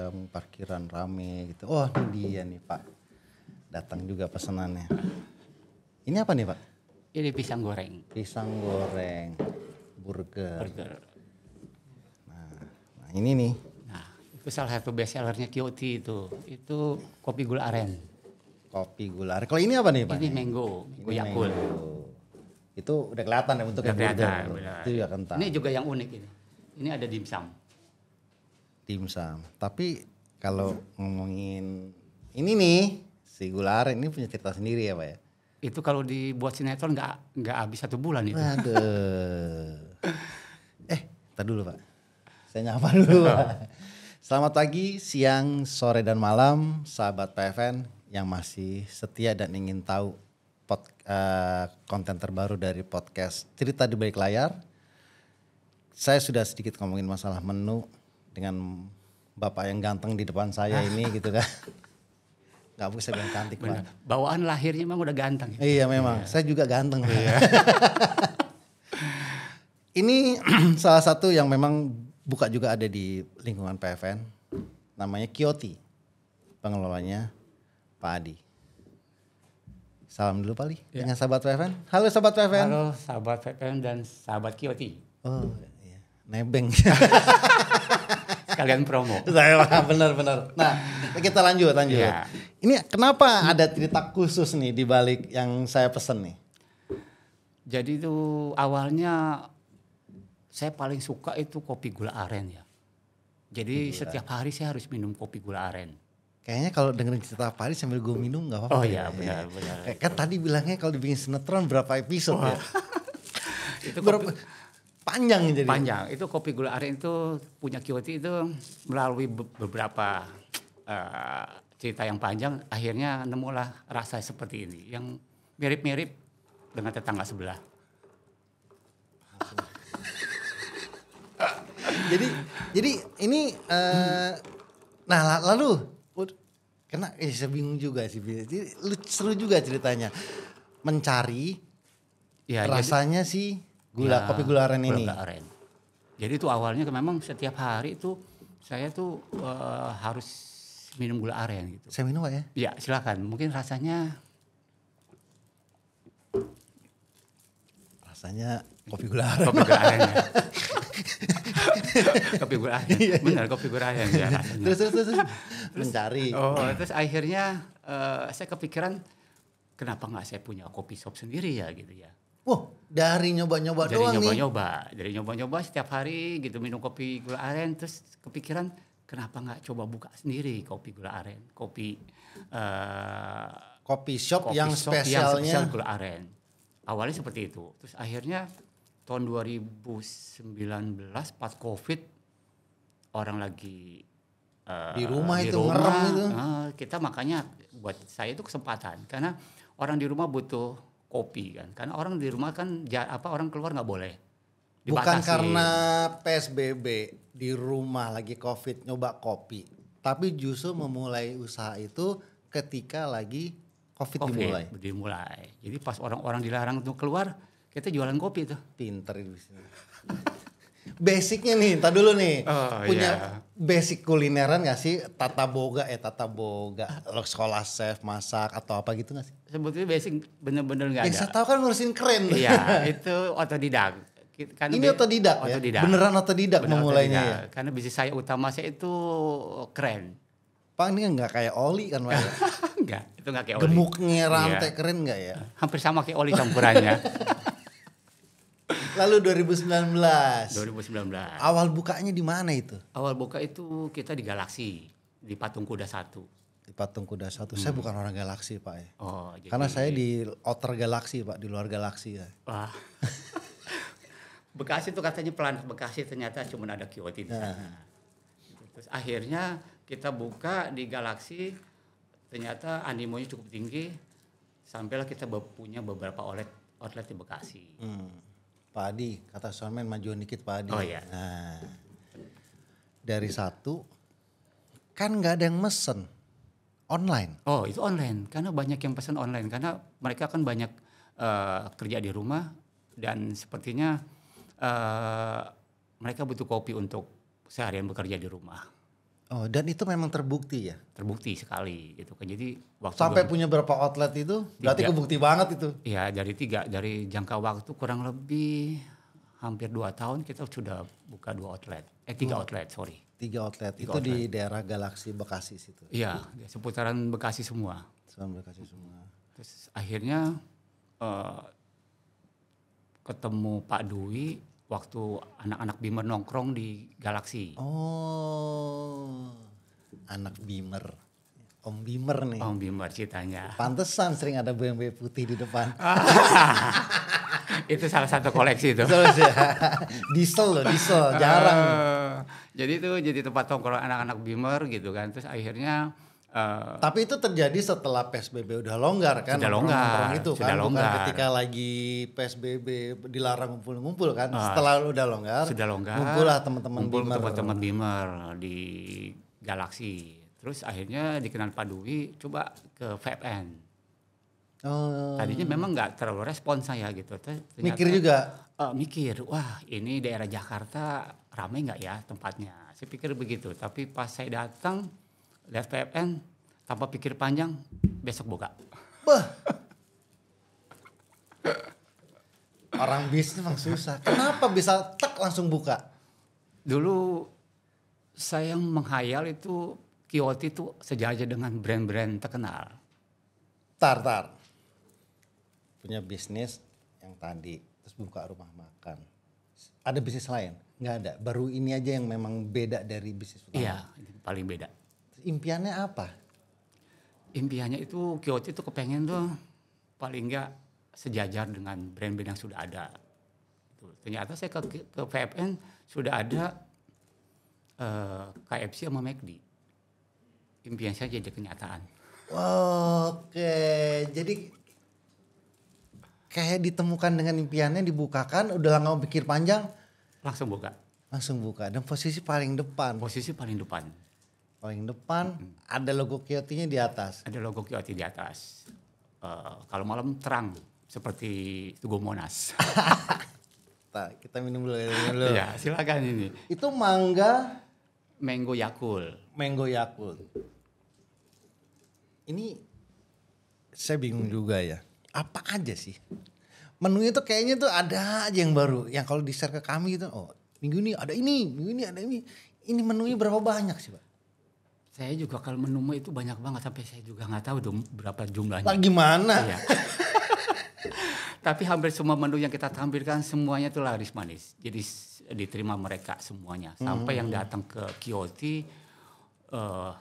adem, parkiran rame gitu. Oh ini dia nih Pak, datang juga pesanannya. Ini apa nih Pak? Ini pisang goreng. Pisang goreng, burger. Nah ini nih. Nah, itu salah satu best sellernya Kioti itu. Itu kopi gula aren. Kopi gula aren. Kalau ini apa nih Pak? Ini mango Yakult. Itu udah kelihatan ya bentuknya burger. Itu juga kentang. Ini juga yang unik ini. Ini ada dimsum. Dimsum. Tapi kalau ngomongin ini nih, si gula aren ini punya cerita sendiri ya Pak ya? Itu kalau dibuat sinetron nggak habis 1 bulan itu. Aduh. Tar dulu Pak. Saya nyapa dulu Pak. Selamat pagi, siang, sore dan malam sahabat PFN yang masih setia dan ingin tahu konten terbaru dari podcast Cerita di Balik Layar. Saya sudah sedikit ngomongin masalah menu dengan bapak yang ganteng di depan saya ini gitu kan. Gak bisa bilang cantik Pak. Bawaan lahirnya memang udah ganteng. Iya memang, saya juga ganteng. Iya. Ini salah satu yang memang buka juga ada di lingkungan PFN. Namanya Kioti. Pengelolanya Pak Adi. Salam dulu Pak Ali dengan sahabat PFN. Halo sahabat PFN. Halo sahabat PFN dan sahabat Kioti. Oh iya, nebeng. Sekalian promo. Benar. Nah kita lanjut. Ya. Ini kenapa ada cerita khusus nih di balik yang saya pesen nih? Jadi itu awalnya saya paling suka itu kopi gula aren ya. Jadi setiap hari saya harus minum kopi gula aren. Kayaknya kalau dengerin cerita Pak Adi sambil gue minum gak apa-apa. Oh iya benar. Kan tadi bilangnya kalau dibikin sinetron berapa episode ya? Itu berapa panjang jadi. Panjang. Itu kopi gula aren itu punya Kioti itu melalui beberapa cerita yang panjang akhirnya nemulah rasa seperti ini yang mirip-mirip dengan tetangga sebelah. jadi ini nah lalu kena saya bingung juga sih. Jadi seru juga ceritanya mencari rasanya sih kopi gula aren ini. Gula aren. Jadi itu awalnya memang setiap hari itu saya tuh harus minum gula aren gitu. Saya minum Pak ya? Iya silakan. Mungkin rasanya kopi gula aren. Kopi gula aren ya. Kopi gula aren. Benar kopi gula aren ya rasanya. Terus mencari. Terus akhirnya saya kepikiran kenapa nggak saya punya kopi shop sendiri ya gitu ya. Dari nyoba-nyoba doang nih. Dari nyoba-nyoba setiap hari gitu minum kopi gula aren terus kepikiran kenapa nggak coba buka sendiri kopi gula aren, kopi shop yang spesial gula aren. Awalnya seperti itu. Terus akhirnya tahun 2019 pas Covid orang lagi di rumah ngerem itu. Kita makanya buat saya itu kesempatan karena orang di rumah butuh kopi kan. Karena orang di rumah kan orang keluar nggak boleh. Dibatasi. Bukan karena PSBB di rumah lagi Covid nyoba kopi, tapi justru memulai usaha itu ketika lagi COVID dimulai. Jadi pas orang-orang dilarang untuk keluar, kita jualan kopi tuh. Pinter itu. Basicnya nih, entar dulu nih. Punya basic kulineran gak sih? Tata boga. Lo sekolah chef, masak atau apa gitu gak sih? Sebetulnya basic bener-bener gak ada. Yang saya tahu kan ngurusin keren. Iya, itu otodidak. Ini otodidak ya? Beneran otodidak memulainya ya? Karena bisnis saya utama saya itu keren. Pak ini gak kayak oli kan Pak? Enggak, itu gak kayak oli. Gemuknya rantai keren gak ya? Hampir sama kayak oli campurannya. Lalu 2019. Awal bukanya di mana itu? Awal buka itu kita di Galaksi, di Patung Kuda 1. Di Patung Kuda 1. Saya bukan orang Galaksi Pak ya. Jadi... Karena saya di outer galaksi Pak, di luar galaksi ya. Wah. Bekasi itu katanya planet Bekasi, ternyata cuma ada Kioti di sana. Terus akhirnya kita buka di Galaksi, ternyata animonya cukup tinggi, sampailah kita punya beberapa outlet di Bekasi. Pak Adi, kata Soundman majuan dikit Pak Adi. Oh iya. Nah, dari 1, kan gak ada yang mesen online. Oh itu online, karena banyak yang pesan online, karena mereka kan banyak kerja di rumah dan sepertinya mereka butuh kopi untuk seharian bekerja di rumah. Oh, dan itu memang terbukti ya? Terbukti sekali gitu kan. Jadi waktu sampai punya berapa outlet itu? Berarti kebukti banget itu. Iya, dari jangka waktu kurang lebih hampir 2 tahun kita sudah buka 2 outlet. 3 outlet, sorry. 3 outlet. Itu outlet. Di daerah Galaksi Bekasi situ. Iya, seputaran Bekasi semua. Bekasi semua. Terus akhirnya ketemu Pak Dwi waktu anak-anak Bimer nongkrong di Galaksi. Oh, anak Bimer. Om Bimer nih. Om Bimer ceritanya. Pantesan sering ada BMW putih di depan. Itu salah satu koleksi itu. Diesel jarang. Jadi itu jadi tempat nongkrong anak-anak Bimer gitu kan. Terus akhirnya tapi itu terjadi setelah PSBB udah longgar kan? Sudah longgar. Itu sudah kan longgar. Bukan ketika lagi PSBB dilarang ngumpul-ngumpul kan? Setelah udah longgar. Sudah longgar. Ngumpullah teman-teman Bimer. Teman-teman Bimer di Galaksi. Terus akhirnya dikenal Pak Dwi coba ke VPN. Oh. Tadinya memang nggak terlalu respon saya gitu. Ternyata, mikir juga? Mikir, wah ini daerah Jakarta ramai nggak ya tempatnya? Saya pikir begitu. Tapi pas saya datang lihat VPN tanpa pikir panjang besok buka. Orang bisnis memang susah. Kenapa bisa langsung buka? Dulu saya menghayal itu Kioti itu sejajar dengan brand-brand terkenal. Tar. Punya bisnis yang tadi terus buka rumah makan. Ada bisnis lain? Nggak ada. Baru ini aja yang memang beda dari bisnis utama. Iya, paling beda. Impiannya apa? Impiannya itu Kioti itu kepengen tuh paling nggak sejajar dengan brand-brand yang sudah ada. Ternyata saya ke VPN sudah ada KFC sama McD. Impian saya jadi kenyataan. Oke, jadi kayak ditemukan dengan impiannya, dibukakan, udah nggak mau pikir panjang, langsung buka. Dan posisi paling depan. Paling depan ada logo Kioti-nya di atas. Ada logo Kioti di atas. Kalau malam terang seperti Tugu Monas. Kita minum dulu. Ya, silakan ini. Itu Mango Yakult. Ini saya bingung juga ya. Apa aja sih? Menunya tuh kayaknya tuh ada aja yang baru. Yang kalau di-share ke kami gitu, oh minggu ini ada ini. Ini menunya berapa banyak sih Pak? Saya juga kalau menu itu banyak banget sampai saya juga nggak tahu tuh berapa jumlahnya. Gimana? Iya. Tapi hampir semua menu yang kita tampilkan semuanya tuh laris manis. Jadi diterima mereka semuanya. Sampai yang datang ke Kioti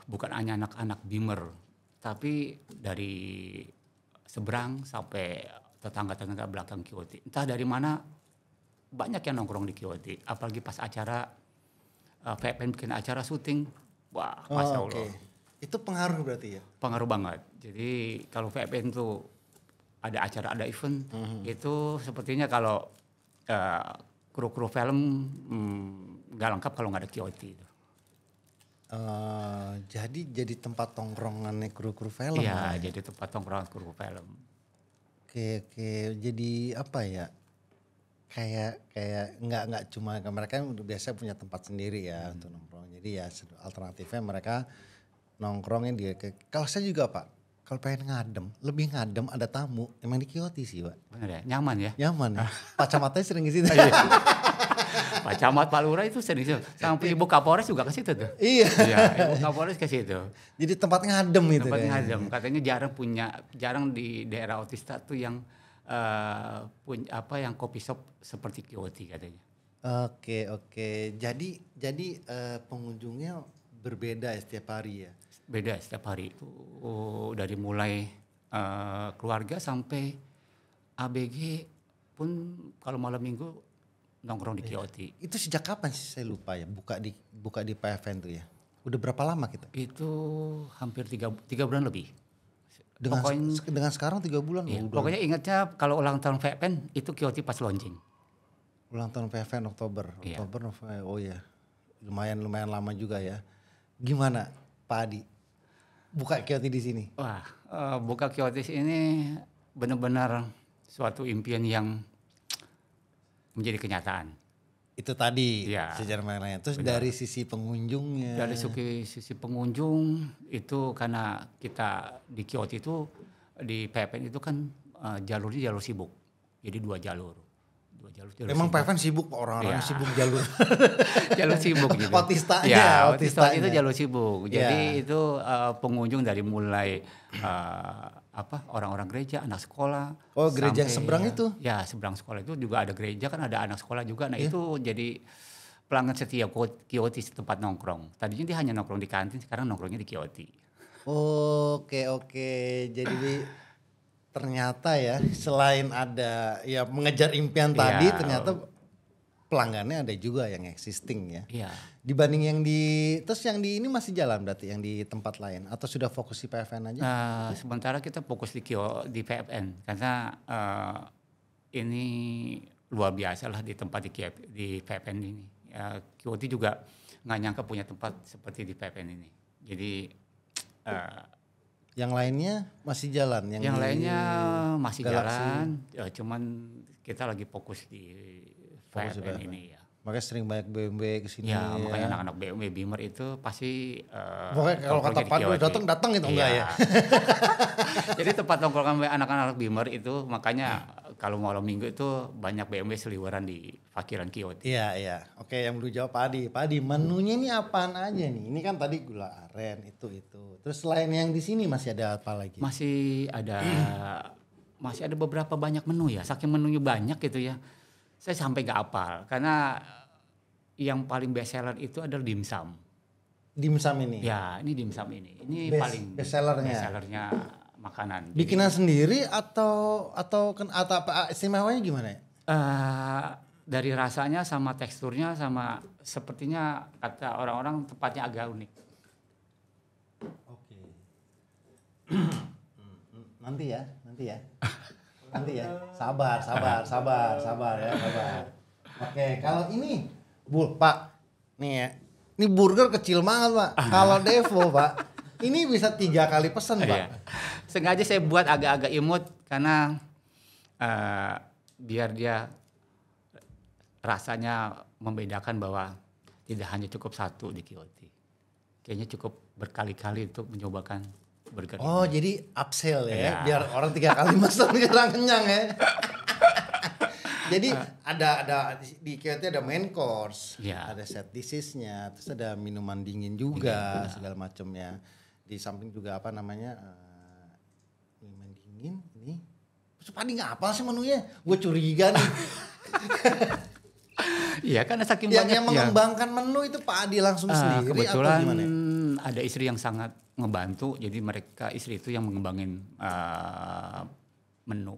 bukan hanya anak-anak Bimer, tapi dari seberang sampai tetangga-tetangga belakang Kioti. Entah dari mana banyak yang nongkrong di Kioti. Apalagi pas acara VPN bikin acara syuting. Wah, Masya Allah. Okay. Itu pengaruh berarti ya? Pengaruh banget. Jadi kalau VPN tuh ada acara, ada event, itu sepertinya kalau kru-kru film nggak lengkap kalau nggak ada Kioti. Jadi tempat tongkrongannya kru-kru film? Iya, jadi tempat tongkrongan kru film. Oke. Jadi apa ya? Kayak nggak cuma mereka kan biasa punya tempat sendiri ya untuk nongkrong. Jadi ya alternatifnya mereka nongkrongnya kalau saya juga Pak, kalau pengen lebih ngadem ada tamu emang di Kioti sih Pak. Benar ya? Nyaman ya? Nyaman ya. Pak Camatnya sering ke situ. Pak Camat, Pak Lurah itu sering situ. Sampai Ibu Kapolres juga ke situ tuh. Iya. Ibu Kapolres ke situ. Jadi tempat ngadem itu. Tempat ngadem. Katanya jarang di daerah Otista tuh yang punya yang kopi shop seperti Kioti katanya. Oke. Jadi pengunjungnya berbeda ya setiap hari ya? Beda setiap hari itu dari mulai keluarga sampai ABG pun kalau malam minggu nongkrong di Kioti. Itu sejak kapan sih saya lupa ya buka di PFN tuh ya? Udah berapa lama kita? Itu hampir 3 bulan lebih. Dengan sekarang 3 bulan? Iya, pokoknya ingatnya kalau ulang tahun VPN itu Kioti pas launching. Ulang tahun PFN Oktober, November, oh ya lumayan lama juga ya. Gimana Pak Adi buka Kioti di sini? Wah, buka Kioti ini benar-benar suatu impian yang menjadi kenyataan. Itu tadi Ya. sejarah lain. Terus Benar. dari sisi pengunjungnya. Dari sisi pengunjung itu karena kita di Kyoto itu di PFN itu kan jalurnya jalur sibuk. Jadi 2 jalur. Emang PFN sibuk orang-orang sibuk jalur. Jalur sibuk gitu. Otistanya. Itu jalur sibuk. Jadi itu pengunjung dari mulai orang-orang gereja, anak sekolah. Oh, gereja yang seberang itu? Ya, seberang sekolah itu juga ada gereja, kan ada anak sekolah juga. Nah, itu jadi pelanggan setia Kyoto tempat nongkrong. Tadinya dia hanya nongkrong di kantin, sekarang nongkrongnya di Kyoto. Oke. Jadi ternyata ya selain ada ya mengejar impian tadi, ternyata pelanggannya ada juga yang existing ya. Iya. Dibanding yang terus yang di ini masih jalan berarti yang di tempat lain atau sudah fokus di PFN aja? Sementara kita fokus di PFN karena ini luar biasa lah di tempat di PFN ini. Kyoto juga nggak nyangka punya tempat seperti di PFN ini. Jadi yang lainnya masih jalan? Yang lainnya masih jalan, cuman kita lagi fokus di PFN ini ya. Makanya sering banyak BMW kesini. Ya, makanya anak-anak BMW Beamer itu pasti. Pokoknya kalau kata Pak datang gitu enggak ya? Jadi tempat nongkrongan anak-anak Beamer itu makanya kalau malam minggu itu banyak BMW seliweran di parkiran Kyoto. Iya. Oke, yang belum jawab Pak Adi, menunya ini apaan aja nih? Ini kan tadi gula aren itu. Terus selain yang di sini masih ada apa lagi? Masih ada beberapa banyak menu ya. Saking menunya banyak gitu ya. Saya sampai nggak hafal karena yang paling best seller itu adalah dimsum. Dimsum ini? Ya, ini dimsum ini. Ini paling best sellernya makanan. Bikinan sendiri atau apa istimewanya gimana ya? Dari rasanya sama teksturnya sama sepertinya kata orang-orang tempatnya agak unik. Oke. Nanti ya. Sabar ya. Oke, kalau ini Pak, nih ya. Ini burger kecil banget, Pak. Kalau Devo, Pak, ini bisa 3 kali pesan, Pak. Iya. Sengaja saya buat agak-agak imut karena biar dia rasanya membedakan bahwa tidak hanya cukup satu di Kyoto. Kayaknya cukup berkali-kali untuk mencobakan burger. Oh, jadi upsell ya, biar orang 3 kali pesan kurang kenyang ya. Jadi ada di Kyoto ada main course, ada set dishes-nya, terus ada minuman dingin juga, segala macamnya. Di samping juga minuman dingin ini. Terus Padi nggak apa sih menunya? Gue curiga nih. Iya kan saking banyak yang mengembangkan menu itu Pak Adi langsung sendiri kebetulan atau gimana? Ada istri yang sangat ngebantu, jadi istri itu yang mengembangin menu.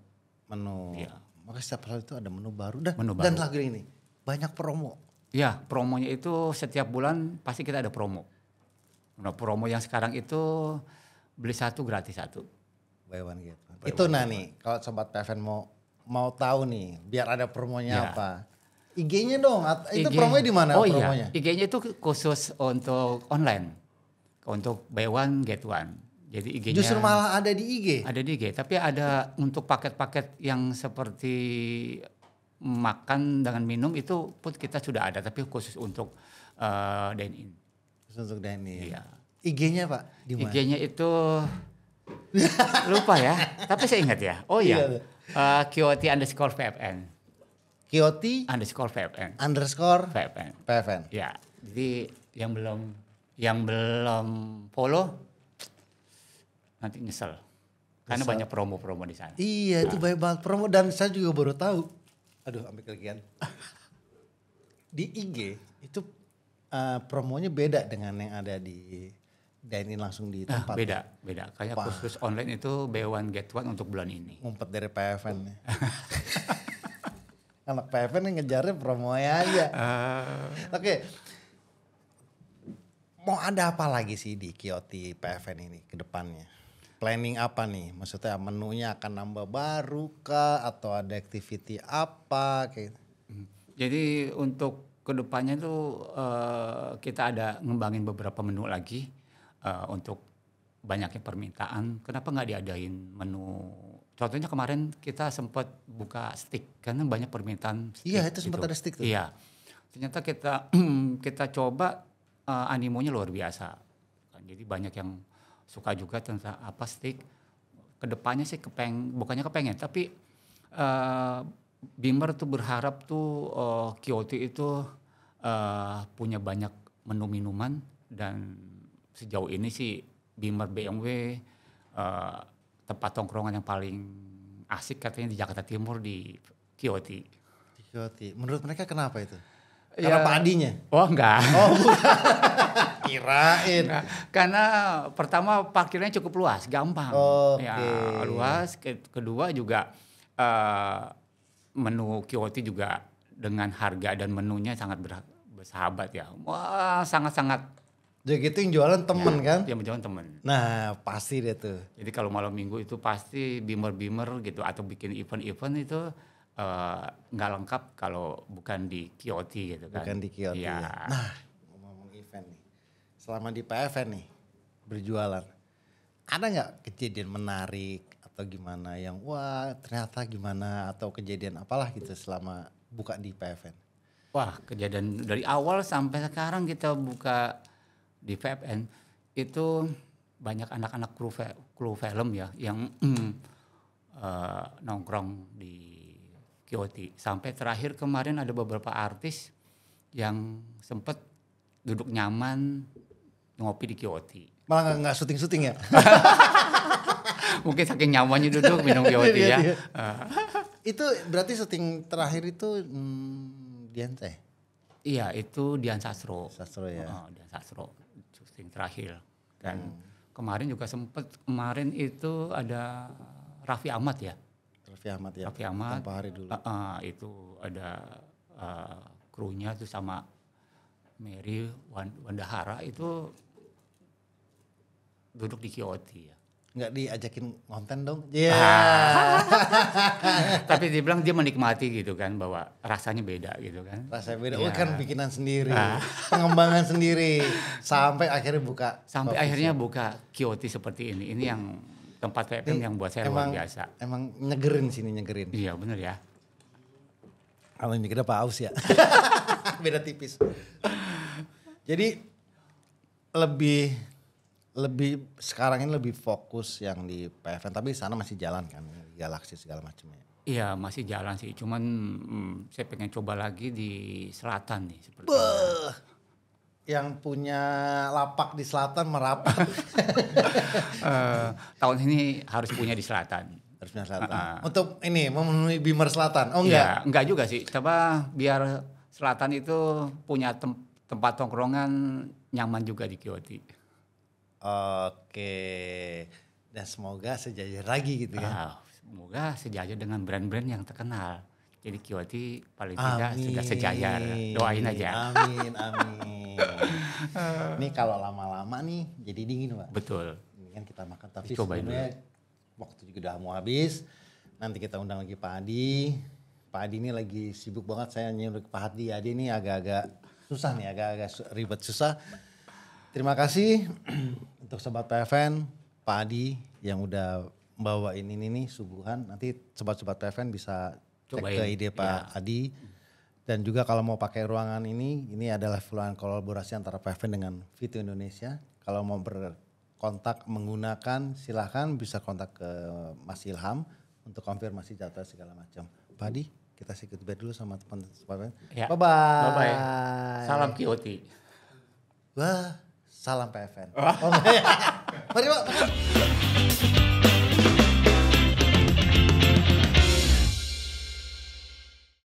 Iya. Maka setiap hari itu ada menu baru dan lagi ini banyak promo. Iya, promonya itu setiap bulan pasti kita ada promo. Nah, promo yang sekarang itu beli 1 gratis 1. Buy one get one. Itu nih, kalau sobat PFN mau tahu nih, biar ada promonya apa? IG-nya dong. Itu promonya di mana promonya? Iya. IG-nya itu khusus untuk online. Untuk buy one get one. Jadi IG-nya justru malah ada di IG. Ada di IG, tapi ada untuk paket-paket yang seperti makan dengan minum itu pun kita sudah ada, tapi khusus untuk dine in. Khusus untuk dine in. Iya. IG-nya Pak di mana? IG-nya itu lupa ya, tapi saya ingat ya. Oh iya. Kyoto_PFN. Kyoto_PFN. Ya. Jadi yang belum follow nanti nyesel. Karena banyak promo-promo di sana. Iya, itu banyak banget promo dan saya juga baru tahu. Aduh, ambil kegiatan. Di IG itu promonya beda dengan yang ada di dine-in langsung di tempat. Beda. Kayak khusus online itu buy one get one untuk bulan ini. Ngumpet dari PFN. Anak PFN yang ngejarnya promonya aja. Oke. Mau ada apa lagi sih di Kyoto PFN ini ke depannya? Planning apa nih? Maksudnya menunya akan nambah baru kah? Atau ada activity apa? Jadi untuk kedepannya tuh kita ada ngembangin beberapa menu lagi untuk banyaknya permintaan. Kenapa nggak diadain menu? Contohnya kemarin kita sempat buka steak karena banyak permintaan steak. Iya itu sempat ada steak tuh. Iya. ternyata kita coba animonya luar biasa. Jadi banyak yang suka juga tentang apa stick. Kedepannya sih bukannya kepengen, tapi Bimmer tuh berharap tuh Kioti itu punya banyak menu minuman, dan sejauh ini sih Bimmer BMW tempat tongkrongan yang paling asik katanya di Jakarta Timur di Kioti. Di Kioti. Menurut mereka kenapa itu? Karena padinya? Oh enggak. Oh kirain. Enggak. Karena pertama parkirnya cukup luas, gampang. Ya, luas. Kedua juga menu Kioti juga dengan harga dan menunya sangat bersahabat ya. Wah, sangat-sangat. Jadi gitu yang jualan temen kan? Yang jualan temen. Nah pasti deh tuh. Jadi kalau malam minggu itu pasti Bimmer gitu, atau bikin event-event itu nggak lengkap kalau bukan di Kioti gitu kan. Bukan di Kioti ya. Nah ngomong event nih, selama di PFN nih berjualan, ada nggak kejadian menarik atau gimana yang wah ternyata gimana, atau kejadian apalah gitu selama buka di PFN? Wah, kejadian dari awal sampai sekarang kita buka di PFN itu banyak anak-anak kru film ya yang nongkrong di Kioti. Sampai terakhir kemarin ada beberapa artis yang sempet duduk nyaman ngopi di Kioti. Malah nggak syuting-syuting ya? Mungkin saking nyamannya duduk minum Kioti ya. Itu berarti syuting terakhir itu Dian teh? Iya, itu Dian Sastro. Sastro ya. Dian Sastro syuting terakhir. Dan kemarin juga kemarin itu ada Raffi Ahmad ya. Raffi Ahmad ya. Raffi Ahmad. Tanpa hari dulu. Itu ada krunya tuh sama Mary Wandahara itu duduk di Kioti ya. Nggak diajakin konten dong? Iya. Yeah. Tapi dia bilang dia menikmati gitu kan, bahwa rasanya beda gitu kan. Rasanya beda, yeah. Kan bikinan sendiri, pengembangan sendiri, sampai akhirnya buka. Sampai akhirnya buka Kioti seperti ini. Ini yang tempat PFN yang buat saya luar biasa. Emang nyegerin sini, nyegerin. Iya benar ya. Kalau ini kita paus ya. Beda tipis. Jadi lebih sekarang ini lebih fokus yang di PFN, tapi sana masih jalan kan, Galaxy segala macamnya. Iya masih jalan sih, cuman saya pengen coba lagi di selatan nih seperti yang punya lapak di selatan merapat. Tahun ini harus punya di selatan. Harus punya selatan. Untuk ini memenuhi Bimmer Selatan. Oh enggak? Ya, enggak juga sih. Coba biar selatan itu punya tempat tongkrongan nyaman juga di Kioti. Oke. Dan semoga sejajar lagi gitu kan. Semoga sejajar dengan brand-brand yang terkenal. Jadi Kioti paling tidak sudah sejajar. Doain aja. Amin. Ini kalau lama-lama nih jadi dingin Pak. Betul. Ini kan kita makan, tapi sebenarnya waktu juga udah mau habis. Nanti kita undang lagi Pak Adi. Pak Adi ini lagi sibuk banget, saya nyuruh Pak Adi. Adi ini agak-agak susah nih, agak-agak ribet susah. Terima kasih untuk Sobat PFN, Pak Adi yang udah bawain ini nih suguhan. Nanti Sobat-Sobat PFN bisa cek ke ide Pak Adi. Dan juga kalau mau pakai ruangan ini adalah ruangan kolaborasi antara PFN dengan Vito Indonesia. Kalau mau berkontak menggunakan silahkan bisa kontak ke Mas Ilham untuk konfirmasi data segala macam. Pak Adi, kita sedikit bed dulu sama teman-teman. Ya. Bye-bye. Salam Kioti. Wah, salam PFN. Oh, mari Pak.